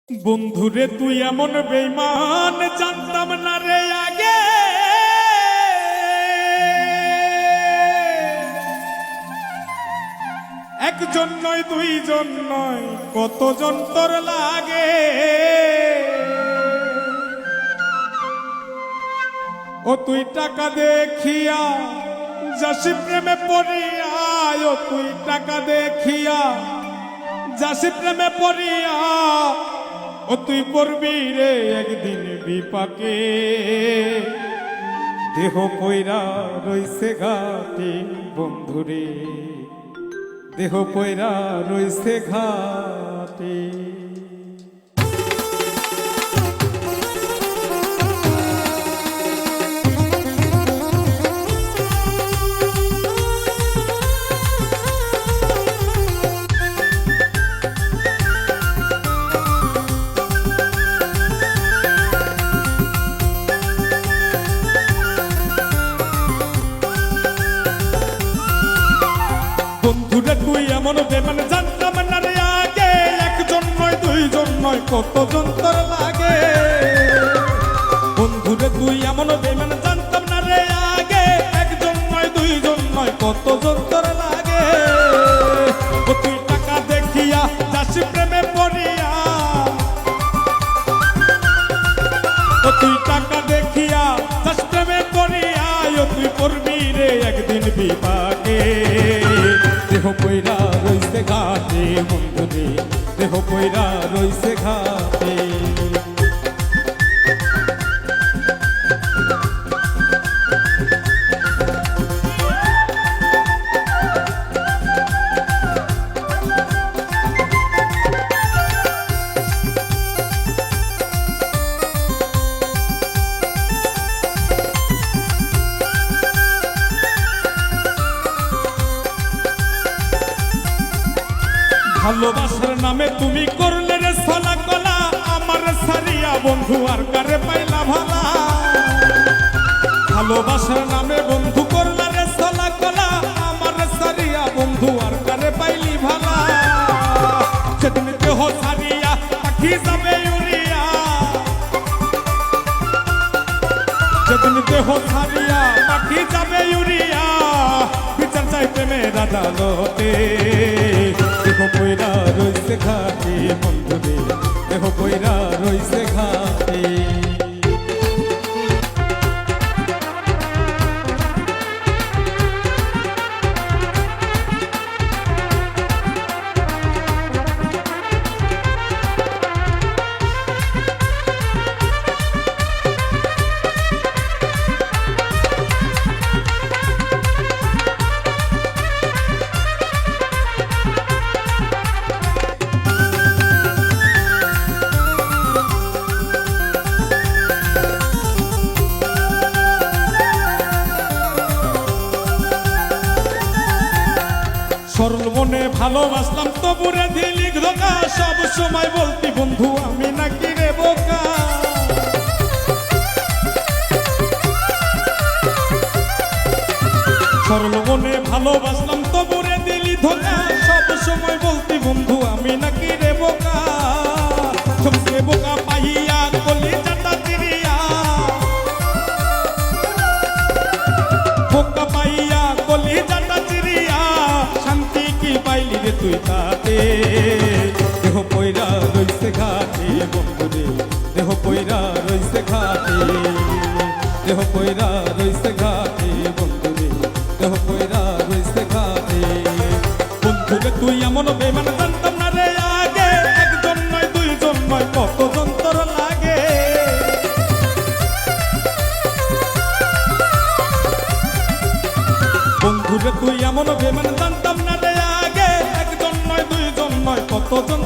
বন্ধুরে তুই এমন বেঈমান জানতাম না রে আগে। একজন নয় দুইজন নয় কতজন তোর লাগে। ও তুই টাকা দেখিয়া যাসি প্রেমে পড়িয়া, ও তুই টাকা দেখিয়া যাসি প্রেমে পড়িয়া, ও তুই পড়বি রে একদিন বিপাকে। দেহ পয়রা রইছে ঘাটে বন্ধুরে, দেহ পয়রা রইছে ঘাটে। বন্ধুরে তুই এমন বেমান জানতাম না রে আগে। একজন নয় দুইজন নয় কতজন তোর লাগে। বন্ধুরে তুই এমন বেমান জানতাম না রে আগে। একজন নয় দুইজন নয় কতজন তোর লাগে। ও তুই টাকা দেখিয়া যাসি প্রেমে পড়িয়া, ও তুই টাকা দেখিয়া যাস প্রেমে পড়িয়া, ও তুই পড়বি রে একদিন বিপাকে। দেহ পয়রা রইছে ঘাটে বন্ধুরে, দেহ পয়রা রইছে ঘাটে। ভালোবাসার নামে তুমি করলে রে ছলা কলা, আমার সারিয়া বন্ধু আর কারে পাইলা ভালা। ভালোবাসার নামে বন্ধু করলে রে ছলা কলা, আমার সারিয়া বন্ধু আর কারে পাইলি ভালা। সেদিন দেহ সারিয়া পাখি যাবে উড়িয়া, সেদিন দেহ সারিয়া পাখি যাবে উড়িয়া, বিচার চাইতে মেয়ের আদালতে। দেহ পয়রা রইছে ঘাটে বন্ধুরে, দেহ পয়রা রইছে ঘাটে। সরল মনে ভালোবাসলাম তবুরে দিলি ধোকা, সব সময় বলতি বন্ধু আমি নাকি রে বোকা। সরল মনে ভালোবাসলাম তবুরে দিলি ধোকা, সব সময় বলতি বন্ধু আমি নাকি রে বোকা। সবচেয়ে বোকা পাইয়া কলি চাটা চিরিয়া, বোকা পাইয়া কলি চাটা চিরিয়া, শান্তি কি পাইলি রে তুই তাতে। দেহ পয়রা রইছে ঘাটে বন্ধুরে, দেহ পয়রা রইছে ঘাটে, দেহ পয়রা রইছে ঘাটে বন্ধুরে, দেহ পয়রা রইছে ঘাটে। বন্ধুরে তুই এমন বেমান জানতাম না রে আগে। একজন নয় দুইজন নয় কতজন তোর লাগে। বন্ধুরে তুই এমন বেমান জানতাম না রে আগে। একজন নয় দুইজন নয় কতজন